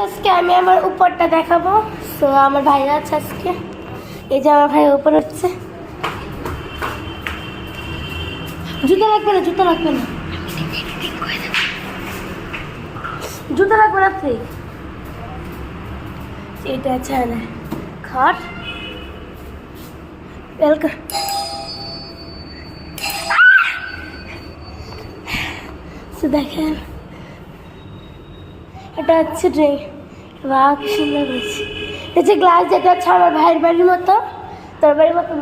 আজকে আমি আমার উপরটা দেখাবো। তো আমার ভাইরা আছে আজকে, এই যে আমার ভাই উপর হচ্ছে। জুতো রাখবে না, জুতো রাখবে না, জুতো রাখবে না তুই। এটা আছে খাট, ওয়েলকাম। দেখেন এটা হচ্ছে ড্রে, বা কি সুন্দর হয়েছে। এই যে গ্লাস যেটা হচ্ছে আমার ভাইয়ের বাড়ির মতো, তোর বাড়ির মতো।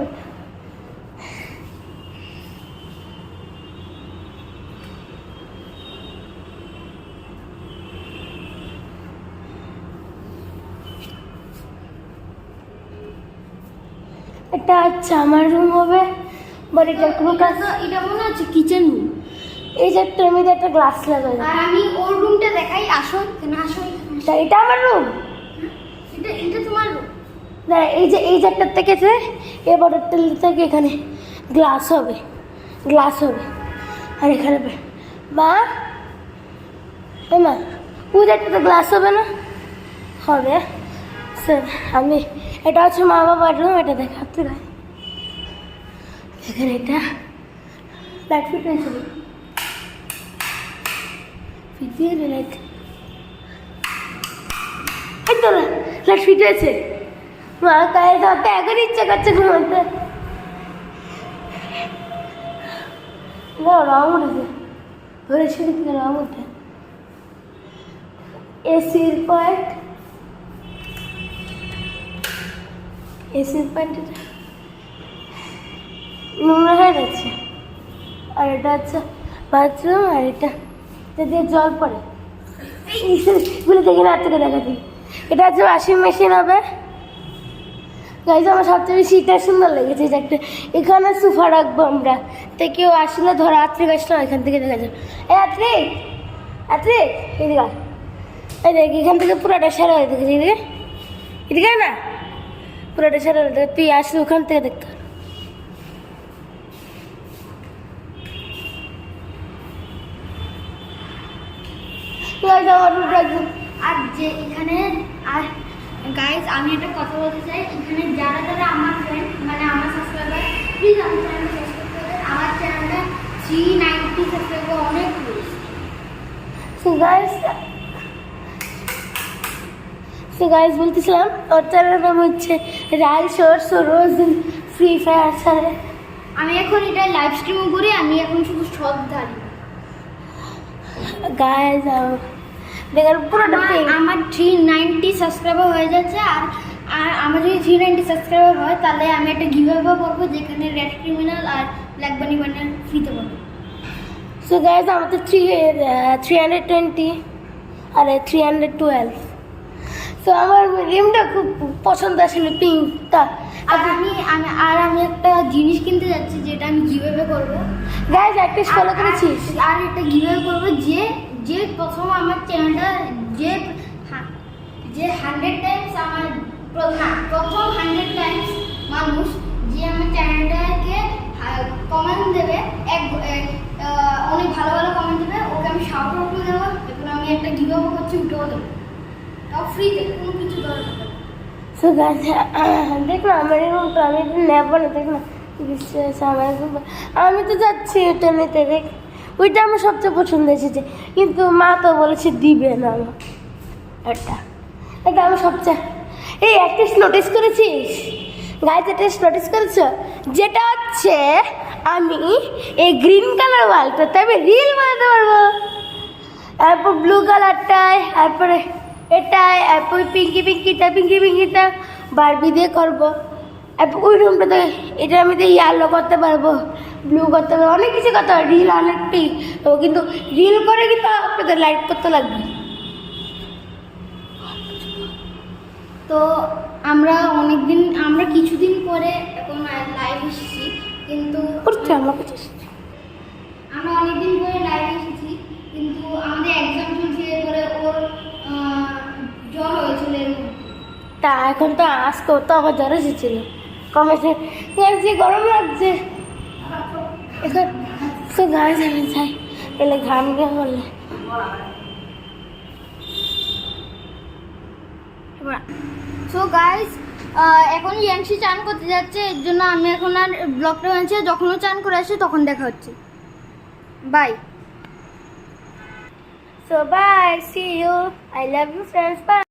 এটা হচ্ছে আমার রুম হবে, বাট এটার কোনো কাজ। এটা মনে হচ্ছে কিচেন রুম। এই যে একটার মধ্যে একটা গ্লাস লাগাই। আর আমি ওর রুমটা দেখাই, আসো কেন, আসো। এটা আমার রুম, এটা তোমার রুম না? এই যে একটার থেকে যে এই বর্ডারটা থেকে এখানে গ্লাস হবে, গ্লাস হবে। আর এখানে মা, মা ওই একটা গ্লাস হবে না? হবে স্যার। আমি এটা হচ্ছে মা বাবার রুম, এটা দেখাতে পারি। এখানে এটা লাইট ফিট হয়েছে, ফিটিয়ে লাইট, এই তো লাইট ফিট হয়েছে। মা কায়ে যাতে এখন ইচ্ছা করছে ঘুমাতে। না রং উঠেছে, ধরেছি থেকে রং উঠে। এসির পয়েন্ট, এসির পয়েন্ট এটা নোংরা হয়ে গেছে। আর এটা হচ্ছে বাথরুম, আর এটা দিয়ে জল পড়ে বলে দেখি না থেকে দেখা দিই। এটা হচ্ছে ওয়াশিং মেশিন হবে। গাইজ আমার সবচেয়ে বেশি এটা সুন্দর লেগেছে, যে একটা এখানে সোফা রাখবো আমরা, তো কেউ আসলে ধরো রাত্রে আসলাম এখান থেকে দেখা যাবে। এই রাত্রে রাত্রে এদিকে, এই দেখ এখান থেকে পুরোটা সেরা হয়ে দেখেছি। এদিকে এদিকে না, পুরোটা সেরা হয়ে দেখ, তুই আসলে ওখান থেকে দেখতে পারবি। আর যে এখানে, আর গাইজ আমি একটা কথা বলতে চাই, এখানে যারা যারা আমার ফ্রেন্ড, মানে আমার সাবস্ক্রাইবার, প্লিজ আমার চ্যানেলটা সাবস্ক্রাইব করবেন। আমার চ্যানেলটা 390 সাবস্ক্রাইবার, অনেক প্লিজ। সো গাইজ বলতেছিলাম ওর চ্যানেলের নাম হচ্ছে রায় শর্টস ও রোজ ফ্রি ফায়ার ছাড়ে। আমি এখন এটা লাইভ স্ট্রিমও করি, আমি এখন শুধু সব ধারি। গাইজ দেখেন পুরোটা আমার 390 সাবস্ক্রাইবার হয়ে যাচ্ছে। আর আমার যদি 390 সাবস্ক্রাইবার হয়, তাহলে আমি একটা গিভঅ্যাওয়ে করবো, যেখানে রেড ক্রিমিনাল আর ব্ল্যাক বানি বান্ডেল ফ্রিতে পাবো। সো গাইজ আমাদের 320 আর 312। তো আমার রিমটা খুব পছন্দ আসলে, পিঙ্কটা। আর আমি একটা জিনিস কিনতে যাচ্ছি, যেটা আমি গিভঅ্যাওয়ে করবো। গাইজ একটা ফলো করেছিস? আর একটা গিভঅ্যাওয়ে করবো, যে প্রথম আমার চ্যানেলটা যে 100 টাইমস আমার প্রথম 100 টাইমস মানুষ যে আমার চ্যানেলটাকে কমেন্ট দেবে, অনেক ভালো ভালো কমেন্ট দেবে, ওকে আমি শাউট আউট করে দেবো। এখন আমি একটা গিভঅ্যাওয়ে করছি, ওটাও দেবো, তাও ফ্রিতে, কোনো কিছু দরকার নেই। সো গাইজ দেখো আমার রুমটা আমি নেবো না, দেখ না বিশ্বাস আমার। আমি তো যাচ্ছি ওটা নিতে, দেখ ওইটা আমার সবচেয়ে পছন্দ এসেছে, কিন্তু মা তো বলেছে দিবে না আমার। এটা আমার সবচেয়ে, এই একটা নোটিস করেছিস গাইজ, একটা নোটিস করেছ, যেটা হচ্ছে আমি এই গ্রিন কালার ওয়ালটাতে আমি রিল বানাতে পারবো। তারপর ব্লু কালারটায়, তারপরে এটাই, তারপর পিঙ্কিটা বারবি দিয়ে করবো। তারপর ওই রুমটাতে এটা আমি ইয়েলো করতে পারবো, ব্লু করতে পারবো, অনেক কিছু করতে পারবো। রিল অনেকটাই, কিন্তু রিল করে কিন্তু আপনাদের লাইট করতে লাগবে। তো আমরা কিছুদিন পরে এখন লাইভ এসেছি, কিন্তু আমরা অনেকদিন পরে লাইভ এসেছি, কিন্তু আমাদের এক্সাম চলছে, এবারে ওর জ্বর হয়েছিল। তা এখন তো আজকেও তো আমার জ্বর এসেছিল, কমেছে, গরম লাগছে এখন। তো গাছ আমি যাই, এলে ঘাম গিয়ে বললে সো গাইস এখন ইয়াংশি চান করতে যাচ্ছে, এর জন্য আমি এখন আর ব্লগটা বানাচ্ছি। যখন ও চান করে আসে তখন দেখা হচ্ছে। By. So bye, see you. I love you friends. Bye.